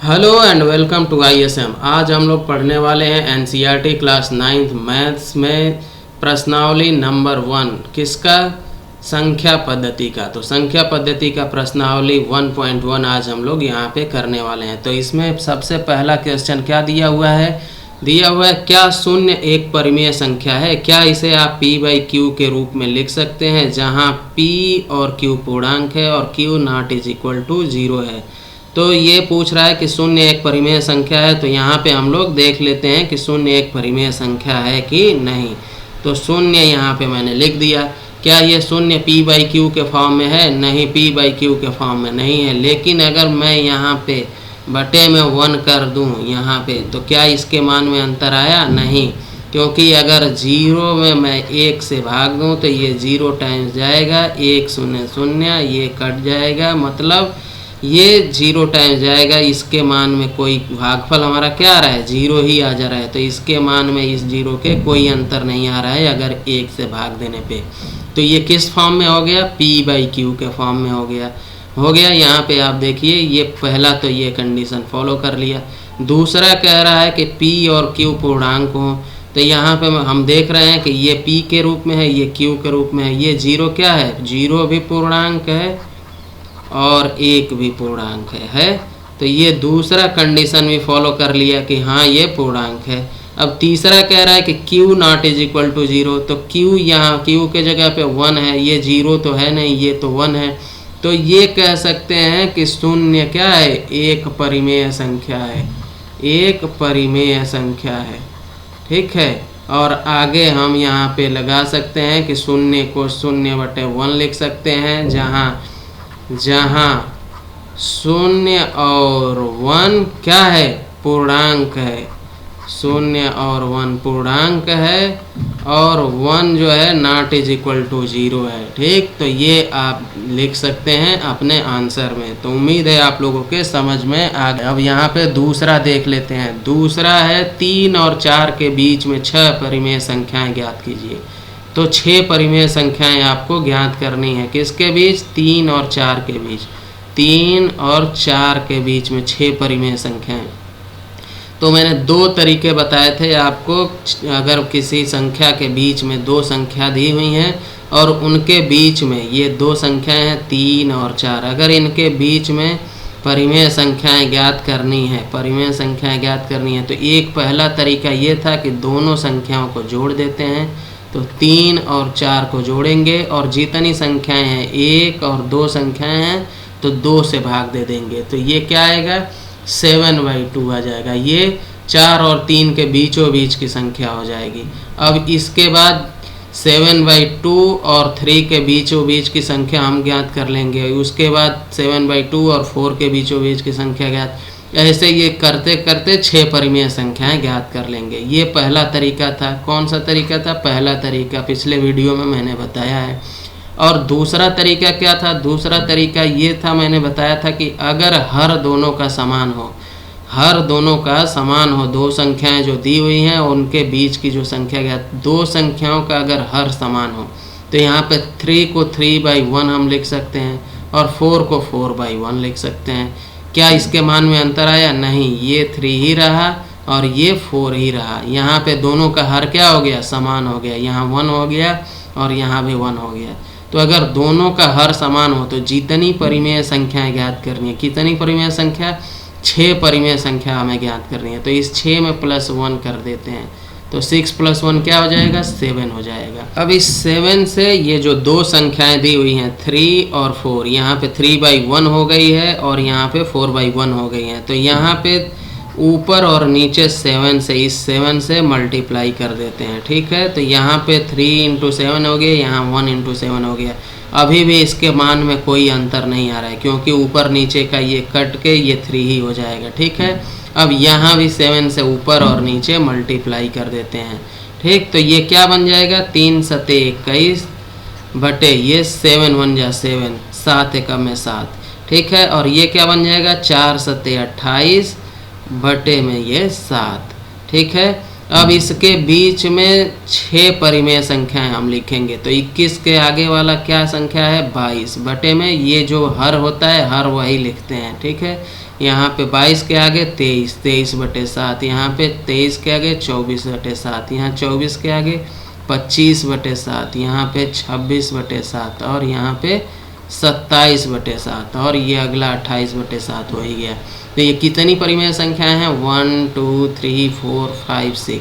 Hello and welcome to ISM। आज हम लोग पढ़ने वाले हैं NCERT क्लास 9th मैथ्स में प्रश्नावली नंबर 1 किसका, संख्या पद्धति का। तो संख्या पद्धति का प्रश्नावली 1.1 आज हम लोग यहाँ पे करने वाले हैं। तो इसमें सबसे पहला क्वेश्चन क्या दिया हुआ है, क्या शून्य एक परिमेय संख्या है। क्या इसे आप p/q के रूप में लिख सकते हैं, जहाँ p और q पूर्णांक है और q not is equal to 0 है। तो ये पूछ रहा है कि शून्य एक परिमेय संख्या है। तो यहाँ पे हम लोग देख लेते हैं कि शून्य एक परिमेय संख्या है कि नहीं। तो शून्य यहाँ पे मैंने लिख दिया। क्या ये शून्य p/q के फॉर्म में है? नहीं, p/q के फॉर्म में नहीं है। लेकिन अगर मैं यहाँ पे बटे में 1 कर दूँ यहाँ पे, तो क्या इसके मान में अंतर आया? नहीं, क्योंकि अगर 0 में मैं 1 से भाग दूँ तो ये 0 टाइम्स जाएगा, 1 0 0, ये कट जाएगा, मतलब ये 0 टाइम्स जाएगा। इसके मान में कोई भागफल हमारा क्या आ रहा है? 0 ही आ जा रहा है। तो इसके मान में इस 0 के कोई अंतर नहीं आ रहा है अगर 1 से भाग देने पे। तो ये किस फॉर्म में हो गया? p/q के फॉर्म में हो गया। यहाँ पे आप देखिए, ये पहला तो ये कंडीशन फॉलो कर लिया। दूसरा कह रहा है कि p और q पूर्णांक हो। तो यहाँ पे हम देख रहे हैं कि ये p के रूप में है, ये q के रूप में है। ये 0 क्या है? 0 भी पूर्णांक है और 1 भी पूर्णांक है। तो ये दूसरा कंडीशन भी फॉलो कर लिया कि हाँ ये पूर्णांक है। अब तीसरा कह रहा है कि q not is equal to 0। तो q यहाँ q के जगह पे 1 है, ये 0 तो है नहीं, ये तो 1 है। तो ये कह सकते हैं कि शून्य क्या है? एक परिमेय संख्या है, एक परिमेय संख्या है। ठीक है, और आगे हम यहाँ पे लगा सकते हैं कि शून्य को 0/1 लिख सकते हैं, जहाँ 0 और 1 क्या है? पूर्णांक है। 0 और 1 पूर्णांक है और 1 जो है नॉट इज इक्वल टू 0 है। ठीक, तो ये आप लिख सकते हैं अपने आंसर में। तो उम्मीद है आप लोगों के समझ में आ गया। अब यहाँ पे दूसरा देख लेते हैं। दूसरा है 3 और 4 के बीच में 6 परिमेय संख्याएं ज्ञात कीजिए। तो 6 परिमेय संख्याएं आपको ज्ञात करनी है। किसके बीच? 3 और 4 के बीच। 3 और 4 के बीच में 6 परिमेय संख्याएं। तो मैंने 2 तरीके बताए थे आपको। अगर किसी संख्या के बीच में 2 संख्या दी हुई हैं और उनके बीच में ये 2 संख्याएं हैं 3 और 4, अगर इनके बीच में परिमेय संख्याएं ज्ञात करनी है, परिमेय संख्याएं ज्ञात करनी है, तो एक पहला तरीका ये था कि दोनों संख्याओं को जोड़ देते हैं। तो 3 और 4 को जोड़ेंगे और जितनी संख्याएं हैं, 1 और 2 संख्याएं हैं, तो 2 से भाग दे देंगे। तो ये क्या आएगा? 7/2 आ जाएगा। ये 4 और 3 के बीचों बीच की संख्या हो जाएगी। अब इसके बाद 7/2 और 3 के बीचों बीच की संख्या हम ज्ञात कर लेंगे। उसके बाद 7/2 और 4 के बीचों बीच की संख्या ज्ञात। ऐसे ये करते करते 6 परिमेय संख्याएं ज्ञात कर लेंगे। ये पहला तरीका था। कौन सा तरीका था? पहला तरीका पिछले वीडियो में मैंने बताया है। और दूसरा तरीका क्या था? दूसरा तरीका ये था, मैंने बताया था कि अगर हर दोनों का समान हो, हर दोनों का समान हो, 2 संख्याएं जो दी हुई हैं उनके बीच की जो संख्या ज्ञात, 2 संख्याओं का अगर हर समान हो, तो यहाँ पे 3 को 3/1 हम लिख सकते हैं और 4 को 4/1 लिख सकते हैं। क्या इसके मान में अंतर आया? नहीं, ये 3 ही रहा और ये 4 ही रहा। यहाँ पे दोनों का हर क्या हो गया? समान हो गया। यहाँ 1 हो गया और यहाँ भी 1 हो गया। तो अगर दोनों का हर समान हो तो जितनी परिमेय संख्याएं ज्ञात करनी है, कितनी परिमेय संख्या? 6 परिमेय संख्या हमें ज्ञात करनी है। तो इस 6 में +1 कर देते हैं। तो 6 + 1 क्या हो जाएगा? 7 हो जाएगा। अब इस 7 से ये जो 2 संख्याएं दी हुई हैं 3 और 4, यहाँ पे 3/1 हो गई है और यहाँ पे 4/1 हो गई है। तो यहाँ पे ऊपर और नीचे 7 से, इस 7 से मल्टीप्लाई कर देते हैं। ठीक है, तो यहाँ पे 3 × 7 हो गया, यहाँ 1 × 7 हो गया। अभी भी इसके मान में कोई अंतर नहीं आ रहा है, क्योंकि ऊपर नीचे का ये कट के ये 3 ही हो जाएगा। ठीक है, अब यहाँ भी 7 से ऊपर और नीचे मल्टीप्लाई कर देते हैं। ठीक, तो ये क्या बन जाएगा? 3 × 7 = 21 बटे ये 7 × 1 = 7, 7 × 1 = 7। ठीक है, और ये क्या बन जाएगा? 4 × 7 = 28 बटे में ये 7। ठीक है, अब इसके बीच में 6 परिमेय संख्याएं हम लिखेंगे। तो 21 के आगे वाला क्या संख्या है? 22 बटे में ये जो हर होता है, हर वही लिखते हैं। ठीक है, यहाँ पे 22 के आगे 23, 23/7, यहाँ पे 23 के आगे 24/7, यहाँ 24 के आगे 25/7, यहाँ पे 26/7 और यहाँ पे 27/7 और ये अगला 28/7 हो ही गया। तो ये कितनी परिमेय संख्याएं हैं? 1 2 3 4 5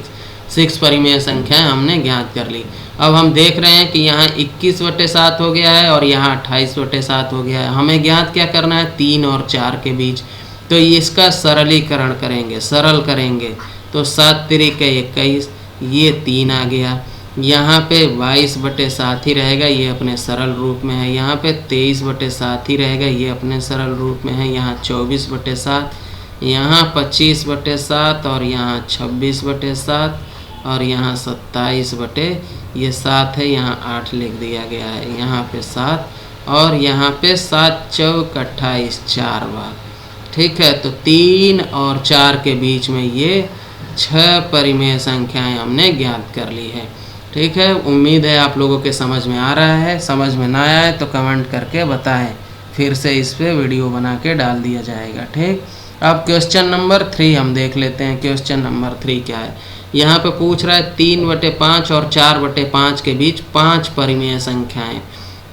6 परिमेय संख्याएं हमने ज्ञात कर ली। अब हम देख रहे हैं कि यहाँ 21/7 हो गया है और यहाँ 28/7 हो गया है। हमें ज्ञात क्या करना है? 3 और 4 के बीच। तो इसका सरलीकरण करेंगे, सरल करेंगे। तो 7 तिरिके 21, ये 3 आ गया। यहाँ पे 22/7 ही रहेगा, ये अपने सरल रूप में है। यहाँ पे 23/7 ही रहेगा, ये अपने सरल रूप में है। यहाँ 24/7, यहाँ 25/7 और यहाँ 26/7 और यहाँ 27/7 है। यहाँ 8 लिख दिया गया है, यहाँ पे 7 और यहाँ पे 7 चौक 28, 4 बार। ठीक है, तो 3 और 4 के बीच में ये 6 परिमेय संख्याएं हमने ज्ञात कर ली है। ठीक है, उम्मीद है आप लोगों के समझ में आ रहा है। समझ में ना आए तो कमेंट करके बताएं, फिर से इस पे वीडियो बना के डाल दिया जाएगा। ठीक, अब क्वेश्चन नंबर 3 हम देख लेते हैं। क्वेश्चन नंबर 3 क्या है? यहाँ पे पूछ रहा है 3/5 और 4/5 के बीच 5 परिमेय संख्याएं।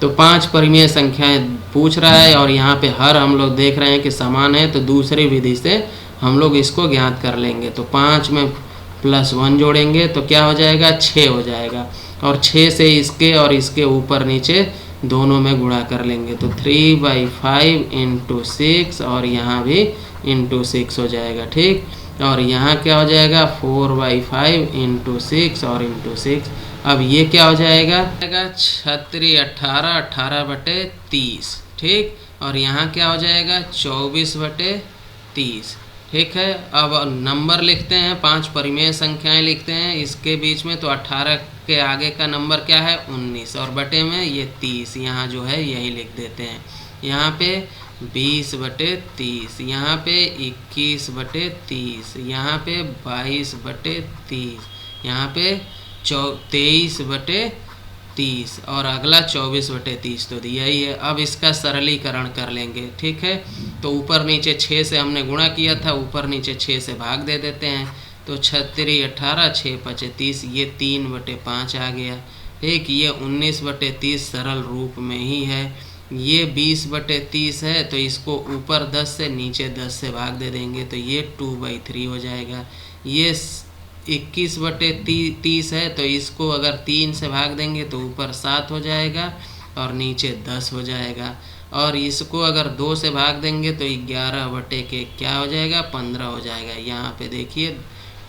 तो 5 परिमेय संख्याएं पूछ रहा है और यहाँ पे हर हम लोग देख रहे हैं कि समान है, तो दूसरी विधि से हम लोग इसको ज्ञात कर लेंगे। तो 5 में +1 जोड़ेंगे तो क्या हो जाएगा? 6 हो जाएगा और 6 से इसके और इसके ऊपर नीचे दोनों में गुणा कर लेंगे। तो 3/5 × 6 और यहाँ भी × 6 हो जाएगा। ठीक, और यहाँ क्या हो जाएगा? 4/5 × 6 और × 6। अब ये क्या हो जाएगा? 36 18, 18/30। ठीक, और यहाँ क्या हो जाएगा? 24/30। ठीक है, अब नंबर लिखते हैं, 5 परिमेय संख्याएं लिखते हैं इसके बीच में। तो 18 के आगे का नंबर क्या है? 19 और बटे में ये 30, यहाँ जो है यही लिख देते हैं। यहाँ पे 20/30, यहाँ पे 21/30, यहाँ पे 22/30, यहाँ पे 23/30 और अगला 24/30 तो दिया ही है। अब इसका सरलीकरण कर लेंगे। ठीक है, तो ऊपर नीचे 6 से हमने गुणा किया था, ऊपर नीचे 6 से भाग दे देते हैं। तो 36 18, 6 5 30, ये 3/5 आ गया। ठीक, ये 19/30 सरल रूप में ही है। ये 20/30 है, तो इसको ऊपर 10 से नीचे 10 से भाग दे देंगे तो ये 2/3 हो जाएगा। ये 21/30 है, तो इसको अगर 3 से भाग देंगे तो ऊपर 7 हो जाएगा और नीचे 10 हो जाएगा। और इसको अगर 2 से भाग देंगे तो 11/के क्या हो जाएगा? 15 हो जाएगा। यहाँ पे देखिए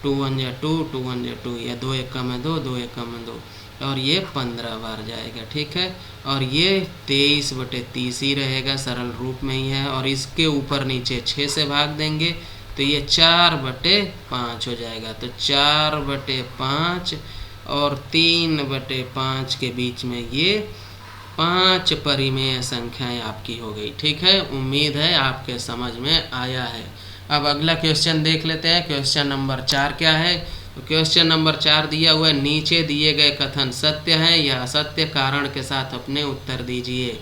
2 1 जा 2, 2 1 जा 2, या 2 1 में 2, 2 1 में 2 और ये 15 बार जाएगा। ठीक है, और ये 23/30 ही रहेगा, सरल रूप में ही है। और इसके ऊपर नीचे 6 से भाग देंगे तो ये 4/5 हो जाएगा। तो 4/5 और 3/5 के बीच में ये 5 परिमेय संख्याएं आपकी हो गई। ठीक है, उम्मीद है आपके समझ में आया है। अब अगला क्वेश्चन देख लेते हैं। क्वेश्चन नंबर 4 क्या है? तो क्वेश्चन नंबर 4 दिया हुआ है, नीचे दिए गए कथन सत्य है या असत्य, कारण के साथ अपने उत्तर दीजिए।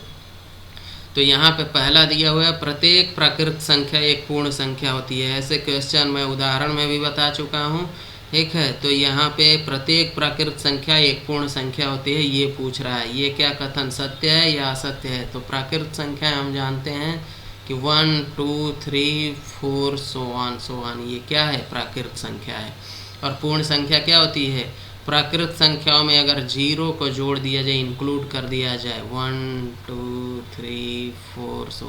तो यहाँ पे पहला दिया हुआ है, प्रत्येक प्राकृत संख्या एक पूर्ण संख्या होती है। ऐसे क्वेश्चन मैं उदाहरण में भी बता चुका हूँ। ठीक है, तो यहाँ पे प्रत्येक प्राकृत संख्या एक पूर्ण संख्या होती है, ये पूछ रहा है। ये क्या कथन सत्य है या असत्य है? तो प्राकृत संख्या हम जानते हैं कि 1 2 3 4 सो ऑन, ये क्या है? प्राकृत संख्या है। और पूर्ण संख्या क्या होती है? प्राकृत संख्याओं में अगर 0 को जोड़ दिया जाए, इंक्लूड कर दिया जाए, 1 2 3 4 सो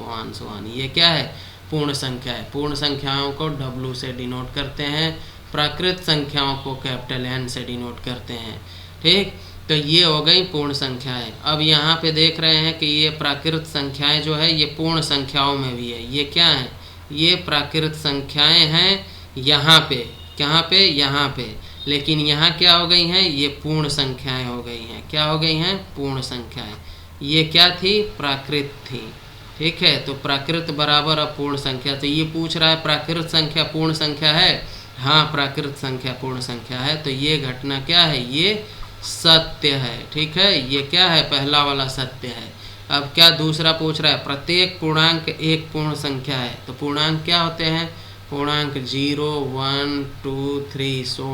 ऑन, ये क्या है? पूर्ण संख्या है। पूर्ण संख्याओं को W से डिनोट करते हैं, प्राकृत संख्याओं को कैपिटल N से डिनोट करते हैं। ठीक, तो ये हो गई पूर्ण संख्याएं। अब यहाँ पे देख रहे हैं कि ये प्राकृत संख्याएं जो है ये पूर्ण संख्याओं में भी है। ये क्या है? ये प्राकृत संख्याएं हैं यहाँ पे, कहाँ पे? यहाँ पे। लेकिन यहाँ क्या हो गई हैं? ये पूर्ण संख्याएं हो गई हैं। क्या हो गई हैं? पूर्ण संख्याएं। ये क्या थी? प्राकृत थी। ठीक है, तो प्राकृत बराबर अपूर्ण संख्या। तो ये पूछ रहा है प्राकृत संख्या पूर्ण संख्या है? हाँ, प्राकृत संख्या पूर्ण संख्या है। तो ये घटना क्या है? ये सत्य है। ठीक है, ये क्या है? पहला वाला सत्य है। अब क्या दूसरा पूछ रहा है, प्रत्येक पूर्णांक एक पूर्ण संख्या है। तो पूर्णांक क्या होते हैं, पूर्णांक 0, 1, 2, 3 सो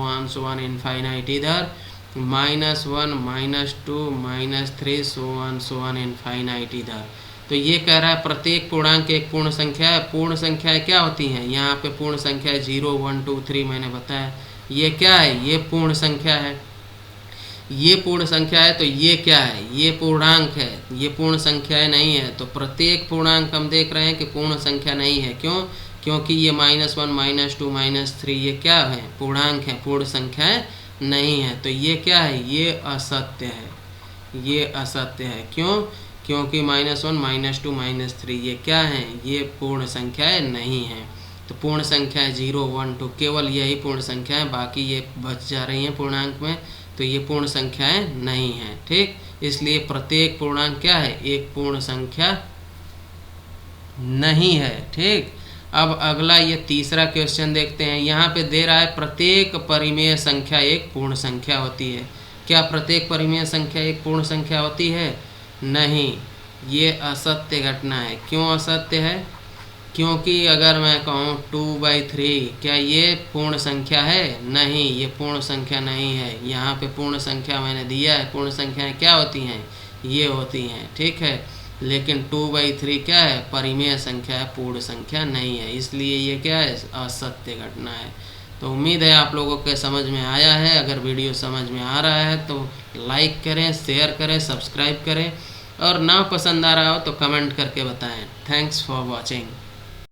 ऑन इनफाइनाइट, इधर -1, -2, -3 सो ऑन इनफाइनाइट इधर। तो ये कह रहा है प्रत्येक पूर्णांक एक पूर्ण संख्या है। पूर्ण संख्याएं क्या होती हैं, यहाँ पे पूर्ण संख्या 0, 1, 2, 3 मैंने बताया। ये क्या है, ये पूर्ण संख्या है, ये पूर्ण संख्या है। तो ये क्या है, ये पूर्णांक है, ये पूर्ण संख्याएं नहीं है। तो प्रत्येक पूर्णांक हम देख रहे हैं कि पूर्ण संख्या नहीं है। क्यों, क्योंकि ये -1, -2, -3 ये क्या है, पूर्णांक है, पूर्ण संख्याएं नहीं है। तो ये क्या है, ये असत्य है, ये असत्य है। क्यों, क्योंकि -1, -2, -3 ये क्या है, ये पूर्ण संख्याएं नहीं हैं। तो पूर्ण संख्या 0, 1, 2 केवल यही पूर्ण संख्या है, बाकी ये बच जा रही हैं पूर्णांक में। तो ये पूर्ण संख्याएं नहीं हैं, ठीक। इसलिए प्रत्येक पूर्णांक क्या है, एक पूर्ण संख्या नहीं है, ठीक। अब अगला ये तीसरा क्वेश्चन देखते हैं। यहाँ पे दे रहा है प्रत्येक परिमेय संख्या एक पूर्ण संख्या होती है। क्या प्रत्येक परिमेय संख्या एक पूर्ण संख्या होती है, नहीं, ये असत्य घटना है। क्यों असत्य है, क्योंकि अगर मैं कहूँ 2/3 क्या ये पूर्ण संख्या है, नहीं, ये पूर्ण संख्या नहीं है। यहाँ पे पूर्ण संख्या मैंने दिया है, पूर्ण संख्याएं क्या होती हैं, ये होती हैं, ठीक है। लेकिन 2/3 क्या है, परिमेय संख्या है, पूर्ण संख्या नहीं है, इसलिए ये क्या है, असत्य घटना है। तो उम्मीद है आप लोगों के समझ में आया है। अगर वीडियो समझ में आ रहा है तो लाइक करें, शेयर करें, सब्सक्राइब करें, और ना पसंद आ रहा हो तो कमेंट करके बताएं। Thanks for watching.